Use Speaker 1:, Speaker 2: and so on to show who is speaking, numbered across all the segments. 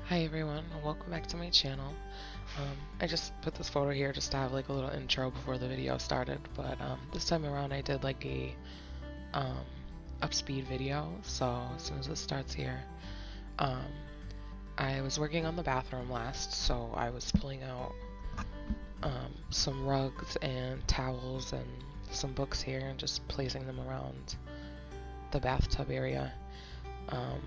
Speaker 1: Hi everyone, welcome back to my channel. I just put this photo here just to have like a little intro before the video started, but this time around I did like a um, upspeed video, so as soon as it starts here, um, I was working on the bathroom last, so I was pulling out some rugs and towels and some books here and just placing them around the bathtub area. Um,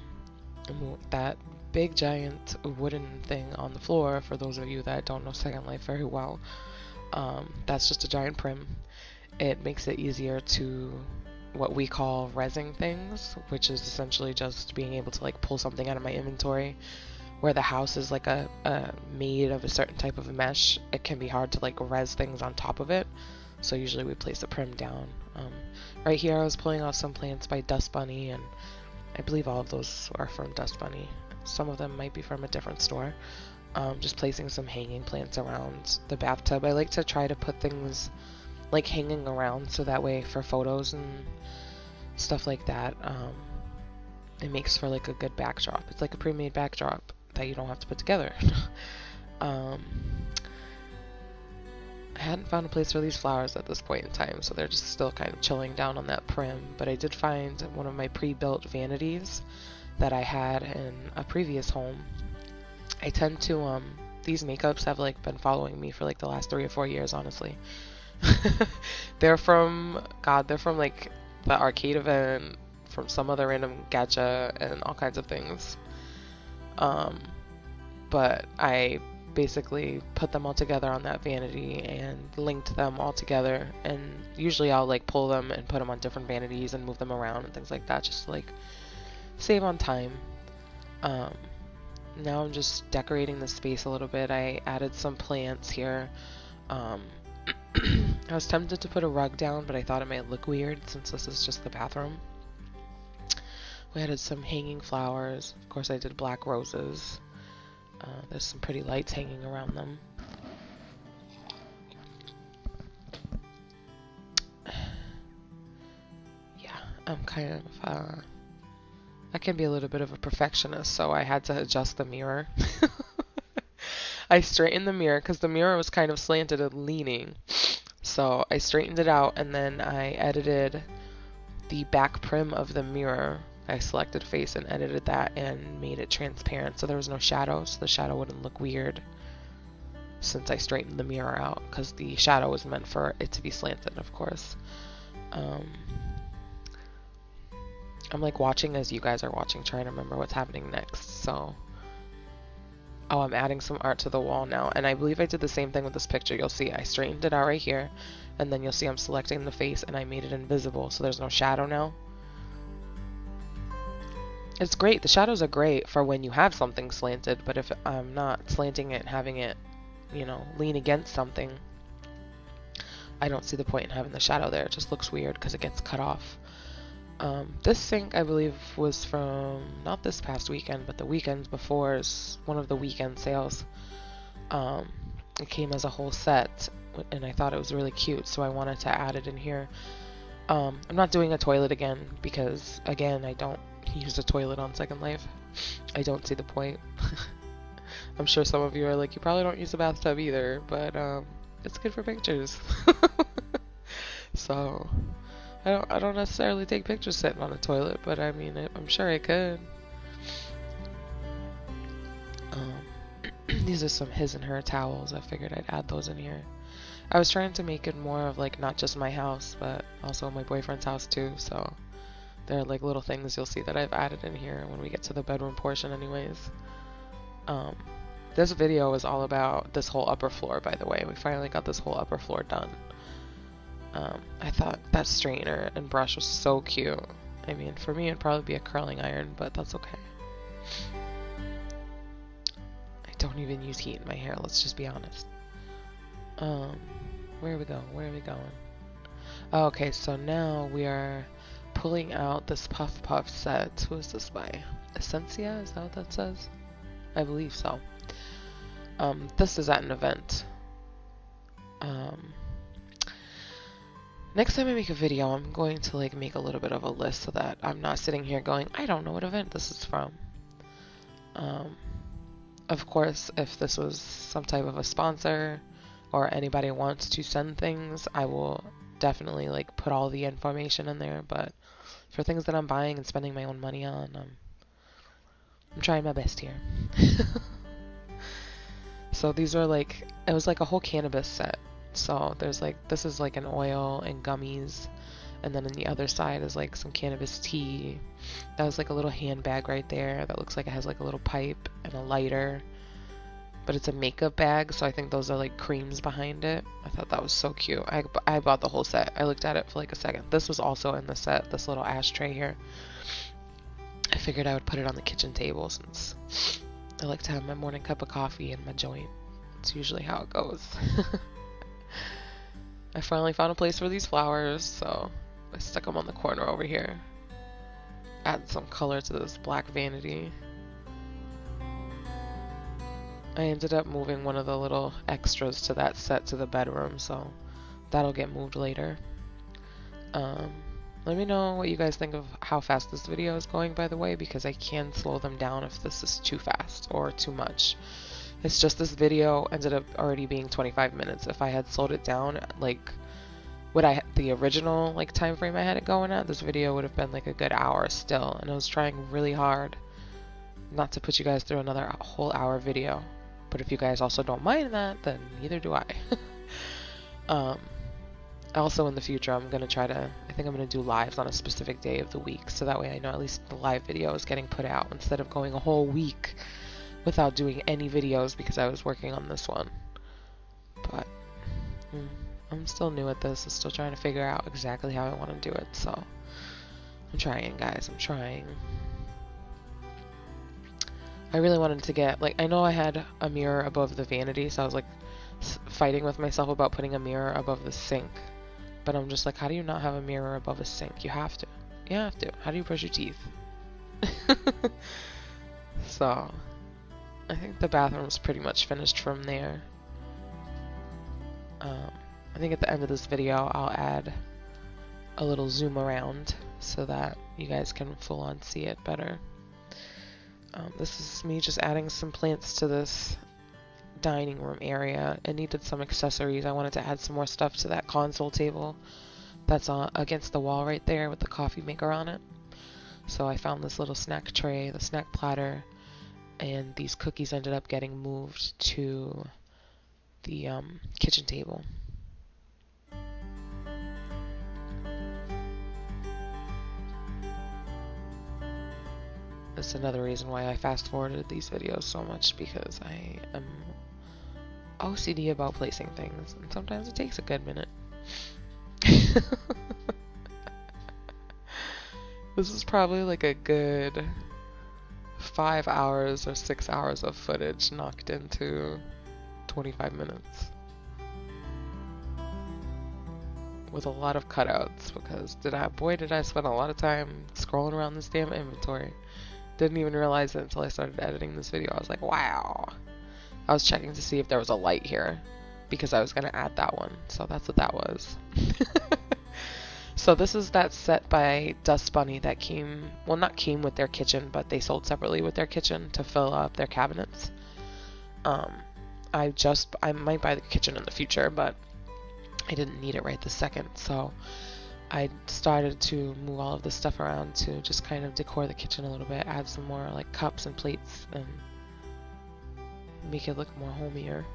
Speaker 1: that big giant wooden thing on the floor, for those of you that don't know Second Life very well, that's just a giant prim. It makes it easier to what we call rezzing things, which is essentially just being able to like pull something out of my inventory. Where the house is like a made of a certain type of mesh, it can be hard to like res things on top of it. So usually we place the prim down. Right here I was pulling off some plants by Dust Bunny, and I believe all of those are from Dust Bunny. Some of them might be from a different store. Just placing some hanging plants around the bathtub. I like to try to put things like hanging around so that way for photos and stuff like that, it makes for like a good backdrop. It's like a pre-made backdrop that you don't have to put together. I hadn't found a place for these flowers at this point in time, so they're just still kind of chilling down on that prim, but I did find one of my pre-built vanities that I had in a previous home. I tend to, these makeups have like been following me for like the last 3 or 4 years, honestly. They're from like the arcade event, from some other random gacha, and all kinds of things. But I basically put them all together on that vanity and linked them all together, and usually I'll like pull them and put them on different vanities and move them around and things like that, just to like save on time. Now I'm just decorating the space a little bit. I added some plants here. I was tempted to put a rug down, but I thought it might look weird since this is just the bathroom. We added some hanging flowers. Of course I did black roses. There's some pretty lights hanging around them. Yeah, I'm kind of, I can be a little bit of a perfectionist, so I had to adjust the mirror. I straightened the mirror because the mirror was kind of slanted and leaning. So I straightened it out, and then I edited the back prim of the mirror. I selected face and edited that and made it transparent so there was no shadow, so the shadow wouldn't look weird since I straightened the mirror out, because the shadow was meant for it to be slanted, of course. I'm like watching as you guys are watching, trying to remember what's happening next. So, oh, I'm adding some art to the wall now, and I believe I did the same thing with this picture. You'll see I straightened it out right here, and then you'll see I'm selecting the face and I made it invisible so there's no shadow now. It's great. The shadows are great for when you have something slanted, but if I'm not slanting it and having it, you know, lean against something, I don't see the point in having the shadow there. It just looks weird because it gets cut off. This sink, I believe, was from not this past weekend, but the weekends before, one of the weekend sales. It came as a whole set, and I thought it was really cute, so I wanted to add it in here. I'm not doing a toilet again because, again, I don't use a toilet on Second Life. I don't see the point. I'm sure some of you are like, you probably don't use a bathtub either, but it's good for pictures. So I don't necessarily take pictures sitting on a toilet, but I mean, I'm sure I could. These are some his and her towels. I figured I'd add those in here. I was trying to make it more of like not just my house, but also my boyfriend's house too, so there are like little things you'll see that I've added in here when we get to the bedroom portion anyways. This video is all about this whole upper floor, by the way. We finally got this whole upper floor done. I thought that straightener and brush was so cute. I mean, for me it'd probably be a curling iron, but that's okay. I don't even use heat in my hair, let's just be honest. Where are we going? Where are we going? Oh, okay, so now we are pulling out this Puff Puff set. Who is this by? Essentia? Is that what that says? I believe so. This is at an event. Next time I make a video, I'm going to like make a little bit of a list so that I'm not sitting here going, I don't know what event this is from. Of course, if this was some type of a sponsor or anybody wants to send things, I will definitely like put all the information in there. But for things that I'm buying and spending my own money on, I'm trying my best here. So these are like, it was like a whole cannabis set. So there's like, this is like an oil and gummies. And then on the other side is like some cannabis tea. That was like a little handbag right there that looks like it has like a little pipe and a lighter. But it's a makeup bag, so I think those are like creams behind it. I thought that was so cute. I bought the whole set. I looked at it for like a second. This was also in the set, this little ashtray here. I figured I would put it on the kitchen table since I like to have my morning cup of coffee and my joint. It's usually how it goes. I finally found a place for these flowers, so I stuck them on the corner over here. Add some color to this black vanity. I ended up moving one of the little extras to that set to the bedroom, so that'll get moved later. Let me know what you guys think of how fast this video is going, by the way, because I can slow them down if this is too fast or too much. It's just this video ended up already being 25 minutes. If I had slowed it down, like the original like time frame I had it going at, this video would have been like a good hour still, and I was trying really hard not to put you guys through another whole hour video. But if you guys also don't mind that, then neither do I. Also in the future, I think I'm going to do lives on a specific day of the week, so that way I know at least the live video is getting put out instead of going a whole week without doing any videos because I was working on this one. But I'm still new at this. I'm still trying to figure out exactly how I want to do it, so I'm trying, guys. I'm trying. I really wanted to get, like, I know I had a mirror above the vanity, so I was like fighting with myself about putting a mirror above the sink. But I'm just like, how do you not have a mirror above a sink? You have to. You have to. How do you brush your teeth? So, I think the bathroom's pretty much finished from there. I think at the end of this video, I'll add a little zoom around so that you guys can full on see it better. This is me just adding some plants to this dining room area. It needed some accessories. I wanted to add some more stuff to that console table that's against the wall right there with the coffee maker on it. So I found this little snack tray, the snack platter, and these cookies ended up getting moved to the kitchen table. That's another reason why I fast forwarded these videos so much, because I am OCD about placing things, and sometimes it takes a good minute. This is probably like a good 5 hours or 6 hours of footage knocked into 25 minutes. With a lot of cutouts, because did I spend a lot of time scrolling around this damn inventory. Didn't even realize it until I started editing this video. I was like, wow. I was checking to see if there was a light here because I was going to add that one. So that's what that was. So this is that set by Dust Bunny that came, well, not came with their kitchen, but they sold separately with their kitchen to fill up their cabinets. I might buy the kitchen in the future, but I didn't need it right this second. So I started to move all of this stuff around to just kind of decor the kitchen a little bit, add some more like cups and plates and make it look more homier.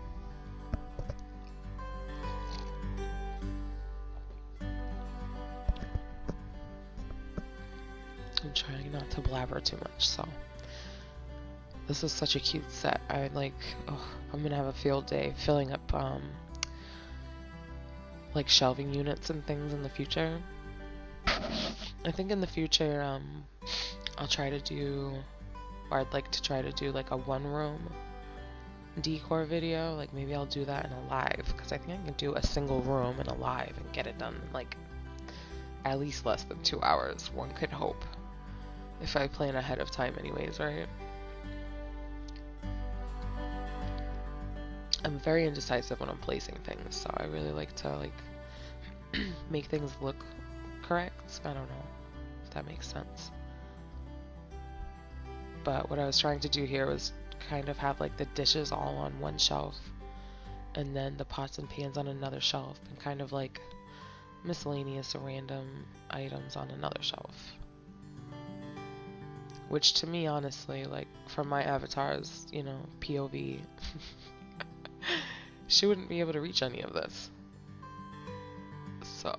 Speaker 1: I'm trying not to blabber too much, so this is such a cute set. I'm gonna have a field day filling up like shelving units and things in the future. I think in the future I'd like to try to do like a one room decor video. Like maybe I'll do that in a live, because I think I can do a single room in a live and get it done in like at least less than 2 hours, one could hope, if I plan ahead of time anyways, right? I'm very indecisive when I'm placing things, so I really like to make things look correct. I don't know if that makes sense. But what I was trying to do here was kind of have like the dishes all on one shelf and then the pots and pans on another shelf, and kind of like miscellaneous random items on another shelf. Which to me, honestly, like from my avatar's, you know, POV, she wouldn't be able to reach any of this. So,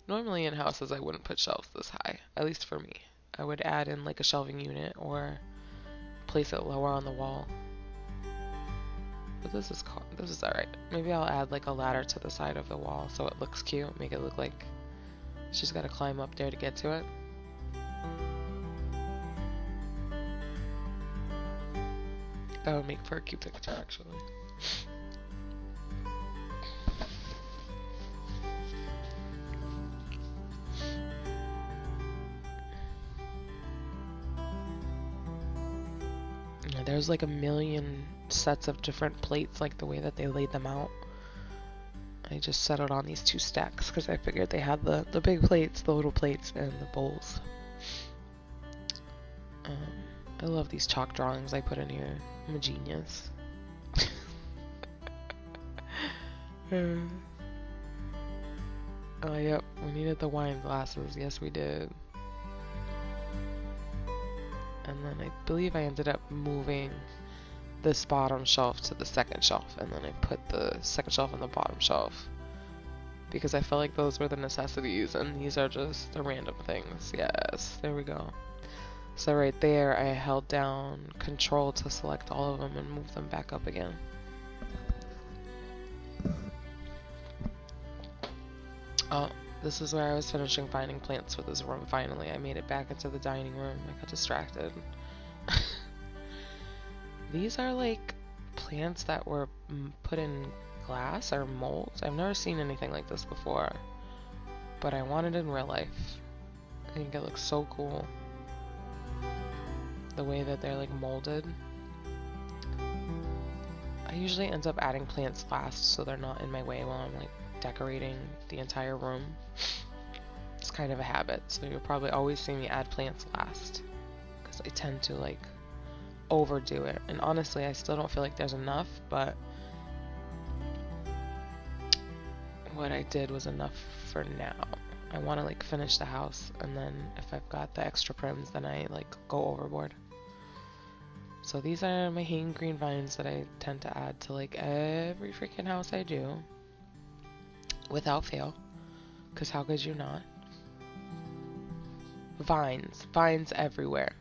Speaker 1: normally in houses I wouldn't put shelves this high, at least for me. I would add in like a shelving unit or place it lower on the wall. But this is alright. Maybe I'll add like a ladder to the side of the wall so it looks cute. Make it look like she's got to climb up there to get to it. That would make for a cute picture, actually. Yeah, there's like a million sets of different plates, like the way that they laid them out. I just settled on these 2 stacks because I figured they had the big plates, the little plates, and the bowls. I love these chalk drawings I put in here. I'm a genius. Oh, yep, we needed the wine glasses. Yes, we did. And then I believe I ended up moving this bottom shelf to the second shelf, and then I put the second shelf on the bottom shelf because I felt like those were the necessities, and these are just the random things. Yes, there we go. So right there, I held down Control to select all of them and move them back up again. Oh, this is where I was finishing finding plants for this room. Finally, I made it back into the dining room. I got distracted. These are like plants that were put in glass or molds. I've never seen anything like this before, but I want it in real life. I think it looks so cool. The way that they're like molded. I usually end up adding plants last so they're not in my way while I'm like decorating the entire room. It's kind of a habit, so you'll probably always see me add plants last because I tend to like overdo it, and honestly I still don't feel like there's enough, but what I did was enough for now. I want to like finish the house, and then if I've got the extra prims, then I like go overboard. So these are my hanging green vines that I tend to add to like every freaking house I do without fail, because how could you not? Vines everywhere.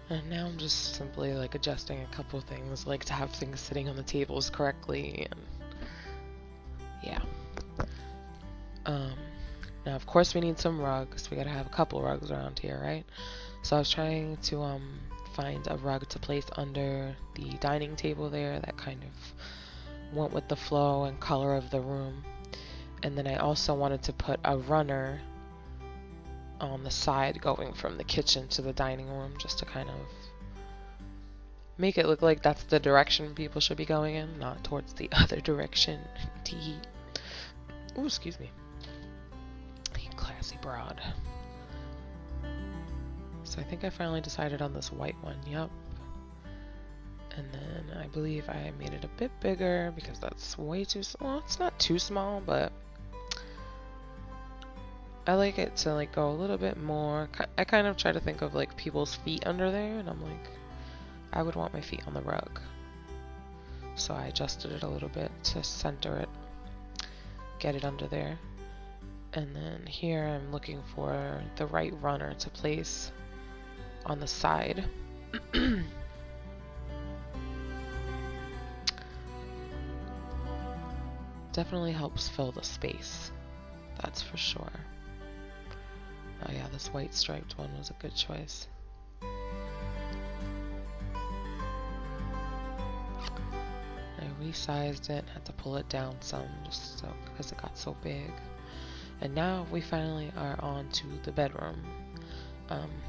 Speaker 1: And now I'm just simply like adjusting a couple things, like to have things sitting on the tables correctly, and yeah. Now of course we need some rugs. We gotta have a couple rugs around here, right? So I was trying to find a rug to place under the dining table there that kind of went with the flow and color of the room. And then I also wanted to put a runner on the side going from the kitchen to the dining room, just to kind of make it look like that's the direction people should be going in, not towards the other direction. Ooh, excuse me. Classy broad. So I think I finally decided on this white one. Yep. And then I believe I made it a bit bigger because that's way too small. It's not too small, but I like it to like go a little bit more. I kind of try to think of like people's feet under there, and I'm like, I would want my feet on the rug. So I adjusted it a little bit to center it, get it under there. And then here I'm looking for the right runner to place on the side. Definitely helps fill the space, that's for sure. Oh yeah, this white striped one was a good choice. I resized it, had to pull it down some just so because it got so big. And now we finally are on to the bedroom.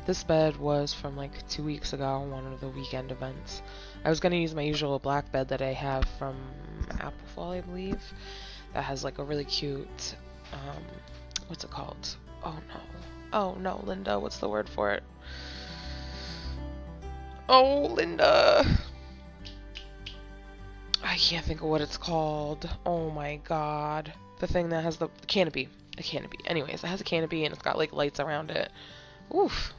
Speaker 1: This bed was from like 2 weeks ago, one of the weekend events. I was gonna use my usual black bed that I have from Applefall, I believe, that has like a really cute, what's it called? Oh no, Linda, what's the word for it? Oh, Linda! I can't think of what it's called. Oh my god. The thing that has the canopy. A canopy. Anyways, it has a canopy and it's got like lights around it. Oof.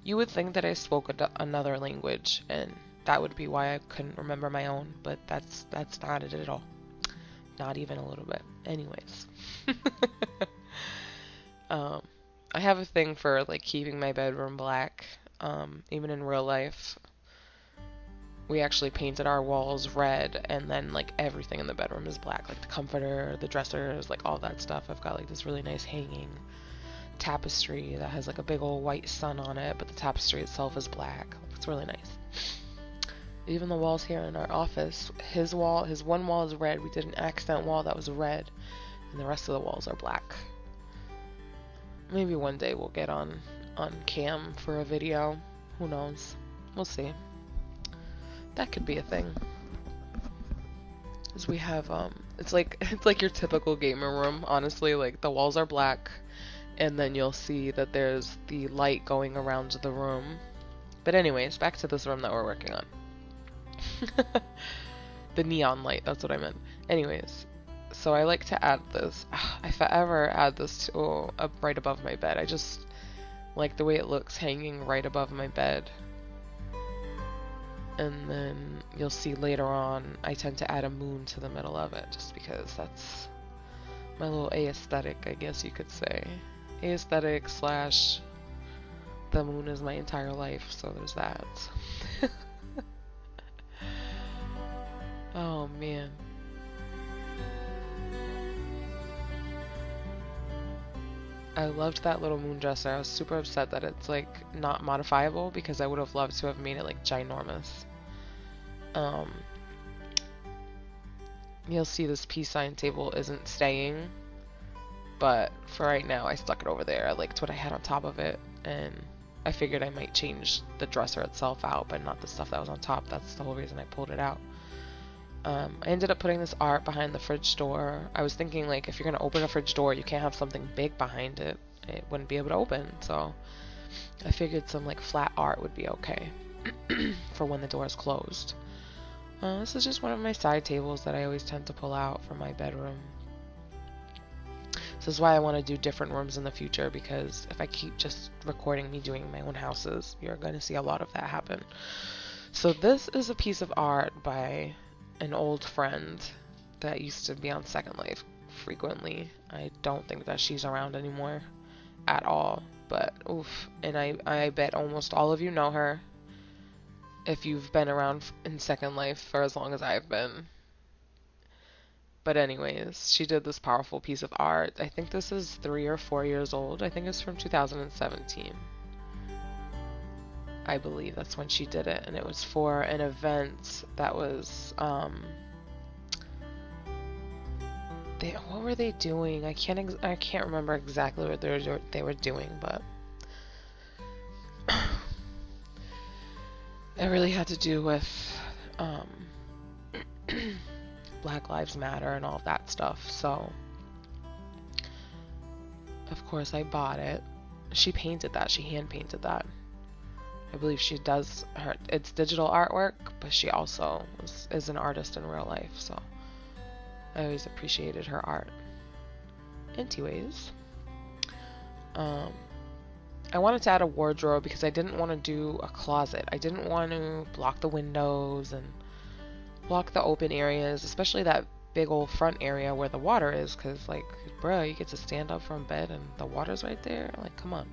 Speaker 1: You would think that I spoke another language, and that would be why I couldn't remember my own, but that's not it at all. Not even a little bit. Anyways. I have a thing for like keeping my bedroom black, even in real life. We actually painted our walls red, and then like everything in the bedroom is black, like the comforter, the dressers, like all that stuff. I've got like this really nice hanging tapestry that has like a big old white sun on it, but the tapestry itself is black. It's really nice. Even the walls here in our office, his one wall is red. We did an accent wall that was red, and the rest of the walls are black. Maybe one day we'll get on cam for a video. Who knows? We'll see. That could be a thing. Because we have it's like your typical gamer room, honestly. Like the walls are black, and then you'll see that there's the light going around the room. But anyways, back to this room that we're working on. The neon light, that's what I meant. Anyways, so I like to add this. If I ever add this to up right above my bed, I just like the way it looks hanging right above my bed. And then you'll see later on, I tend to add a moon to the middle of it, just because that's my little aesthetic, I guess you could say. Aesthetic slash the moon is my entire life, so there's that. Oh man. I loved that little moon dresser. I was super upset that it's like not modifiable, because I would have loved to have made it like ginormous. You'll see this peace sign table isn't staying, but for right now I stuck it over there. I liked what I had on top of it, and I figured I might change the dresser itself out, but not the stuff that was on top. That's the whole reason I pulled it out. I ended up putting this art behind the fridge door. I was thinking, like, if you're gonna open a fridge door, you can't have something big behind it. It wouldn't be able to open, so I figured some, like, flat art would be okay for when the door is closed. This is just one of my side tables that I always tend to pull out from my bedroom. This is why I want to do different rooms in the future, because if I keep just recording me doing my own houses, you're going to see a lot of that happen. So this is a piece of art by an old friend that used to be on Second Life frequently. I don't think that she's around anymore at all, but oof. And I bet almost all of you know her if you've been around in Second Life for as long as I've been. But anyways, she did this powerful piece of art. I think this is 3 or 4 years old. I think it's from 2017. I believe that's when she did it, and it was for an event that was, what were they doing? I can't remember exactly what they were doing, but it really had to do with, Black Lives Matter and all of that stuff. So, of course, I bought it. She painted that. She hand painted that. I believe she does it's digital artwork, but she also is an artist in real life, so I always appreciated her art. Anyways, I wanted to add a wardrobe because I didn't want to do a closet. I didn't want to block the windows and block the open areas, especially that big old front area where the water is, because, like, bruh, you get to stand up from bed and the water's right there. Like, come on.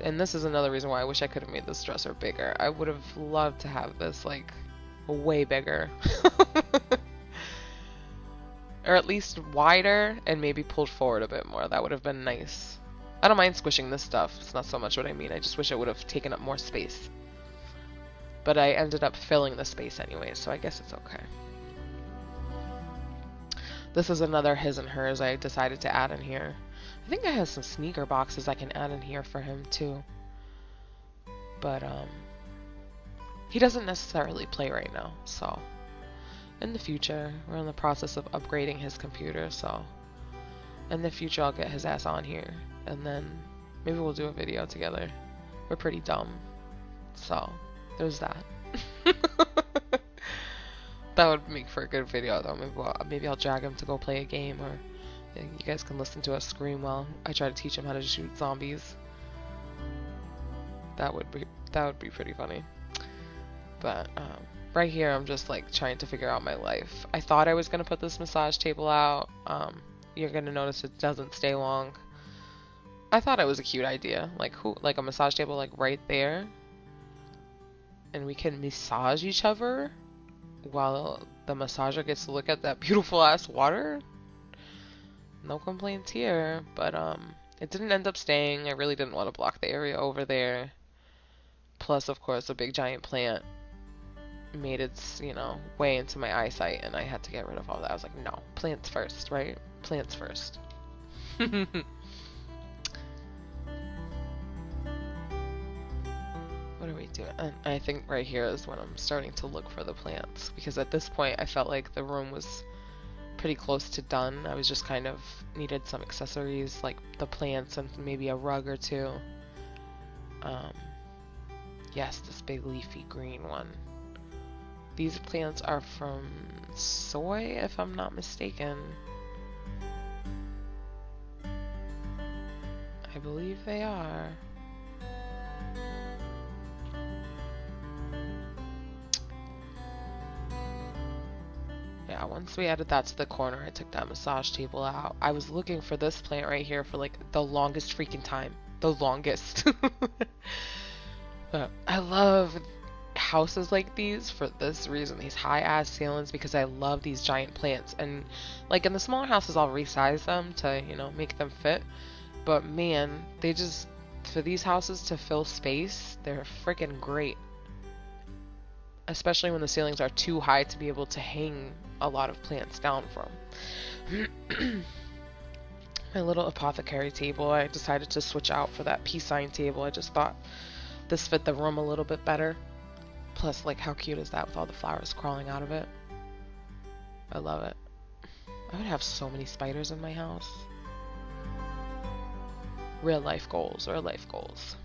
Speaker 1: And this is another reason why I wish I could have made this dresser bigger. I would have loved to have this, like, way bigger. Or at least wider and maybe pulled forward a bit more. That would have been nice. I don't mind squishing this stuff. It's not so much what I mean. I just wish it would have taken up more space. But I ended up filling the space anyway, so I guess it's okay. This is another his and hers I decided to add in here. I think I have some sneaker boxes I can add in here for him too. but he doesn't necessarily play right now, so in the future, we're in the process of upgrading his computer, so in the future I'll get his ass on here, and then maybe we'll do a video together. We're pretty dumb, so there's that. That would make for a good video though. Maybe I'll drag him to go play a game, or you guys can listen to us scream while I try to teach him how to shoot zombies. That would be pretty funny. But right here I'm just like trying to figure out my life. I thought I was gonna put this massage table out. You're gonna notice it doesn't stay long. I thought it was a cute idea, like a massage table like right there, and we can massage each other while the massager gets to look at that beautiful ass water. No complaints here, but it didn't end up staying. I really didn't want to block the area over there. Plus, of course, a big giant plant made its, way into my eyesight, and I had to get rid of all that. I was like, no, plants first, right? Plants first. What are we doing? And I think right here is when I'm starting to look for the plants, because at this point I felt like the room was pretty close to done. I was just kind of needed some accessories like the plants and maybe a rug or two. Yes, this big leafy green one. These plants are from soy, if I'm not mistaken. I believe they are. Yeah, once we added that to the corner, I took that massage table out. I was looking for this plant right here for like the longest freaking time. The longest. But I love houses like these for this reason, these high ass ceilings, because I love these giant plants. And like in the smaller houses I'll resize them to, make them fit. But man, they just, for these houses to fill space, they're freaking great. Especially when the ceilings are too high to be able to hang a lot of plants down from. My little apothecary table, I decided to switch out for that peace sign table. I just thought this fit the room a little bit better. Plus, like, how cute is that with all the flowers crawling out of it? I love it. I would have so many spiders in my house. Real life goals, or life goals.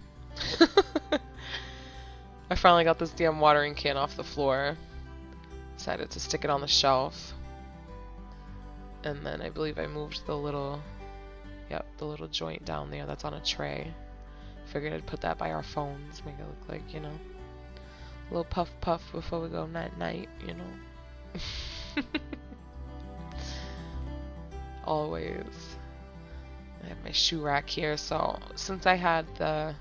Speaker 1: I finally got this damn watering can off the floor. Decided to stick it on the shelf. And then I believe I moved the little joint down there that's on a tray. Figured I'd put that by our phones, make it look like, a little puff puff before we go night night, Always. I have my shoe rack here, so since I had the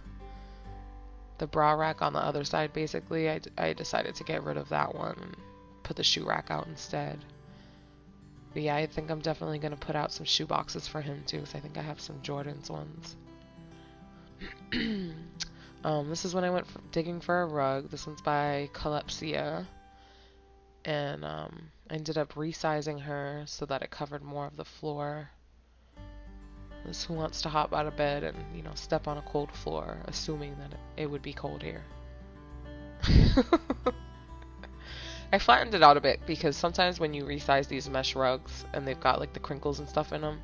Speaker 1: bra rack on the other side, basically, I decided to get rid of that one and put the shoe rack out instead. But yeah, I think I'm definitely going to put out some shoe boxes for him too, because I think I have some Jordan's ones. This is when I went digging for a rug. This one's by Calypsia. And I ended up resizing her so that it covered more of the floor. This who wants to hop out of bed and, step on a cold floor, assuming that it would be cold here. I flattened it out a bit because sometimes when you resize these mesh rugs and they've got like the crinkles and stuff in them,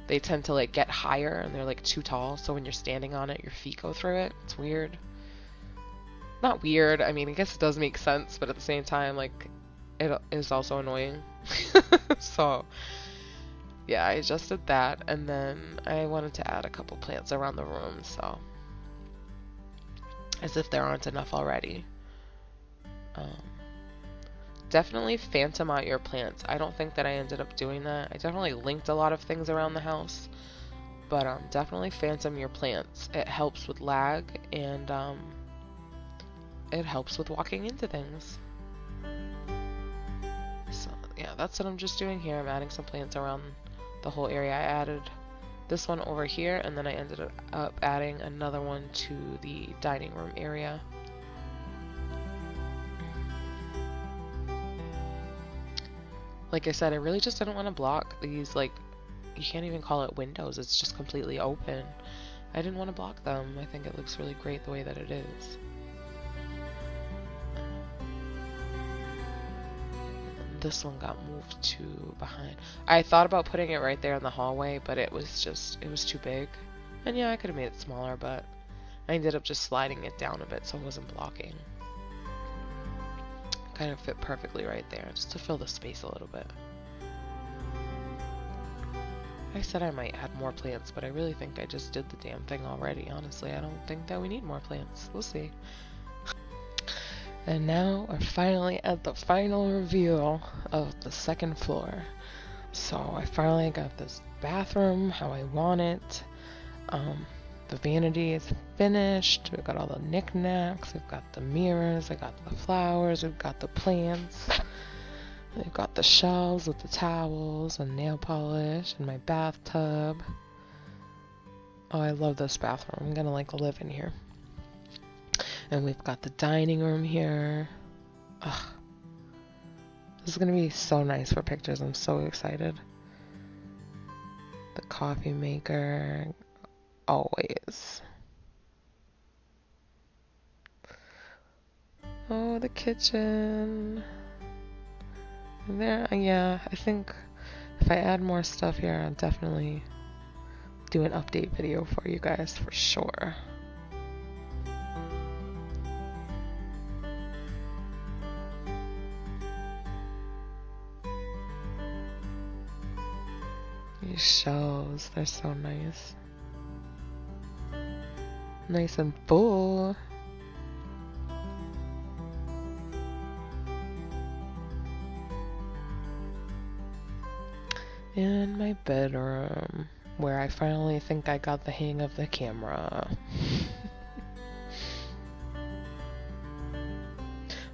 Speaker 1: they tend to like get higher and they're like too tall. So when you're standing on it, your feet go through it. It's weird. Not weird. I mean, I guess it does make sense, but at the same time, like, it is also annoying. So yeah, I adjusted that, and then I wanted to add a couple plants around the room, so as if there aren't enough already. Definitely phantom out your plants. I don't think that I ended up doing that. I definitely linked a lot of things around the house, but definitely phantom your plants. It helps with lag, and it helps with walking into things. So yeah, that's what I'm just doing here. I'm adding some plants around the whole area. I added this one over here, and then I ended up adding another one to the dining room area. Like I said, I really just didn't want to block these, like, you can't even call it windows, it's just completely open. I didn't want to block them. I think it looks really great the way that it is. this one got moved to behind. I thought about putting it right there in the hallway, but it was too big. And yeah, I could have made it smaller, but I ended up just sliding it down a bit so it wasn't blocking. Kind of fit perfectly right there, just to fill the space a little bit. I said I might add more plants, but I really think I just did the damn thing already. Honestly, I don't think that we need more plants. We'll see. And now we're finally at the final reveal of the second floor. So I finally got this bathroom how I want it. The vanity is finished. We've got all the knickknacks. We've got the mirrors. I got the flowers. We've got the plants. We've got the shelves with the towels and nail polish and my bathtub. Oh, I love this bathroom. I'm gonna like live in here. And we've got the dining room here. Ugh. This is gonna be so nice for pictures. I'm so excited. The coffee maker. Always. Oh, the kitchen. And there, yeah, I think if I add more stuff here, I'll definitely do an update video for you guys for sure. These shelves, they're so nice. Nice and full. And my bedroom, where I finally think I got the hang of the camera.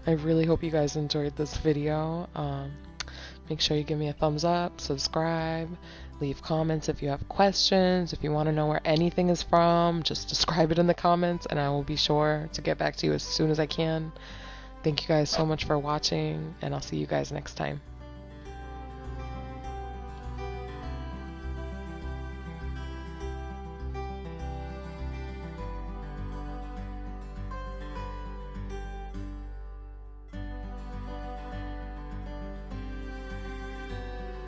Speaker 1: I really hope you guys enjoyed this video. Make sure you give me a thumbs up, subscribe, leave comments if you have questions. If you want to know where anything is from, just describe it in the comments and I will be sure to get back to you as soon as I can. Thank you guys so much for watching, and I'll see you guys next time.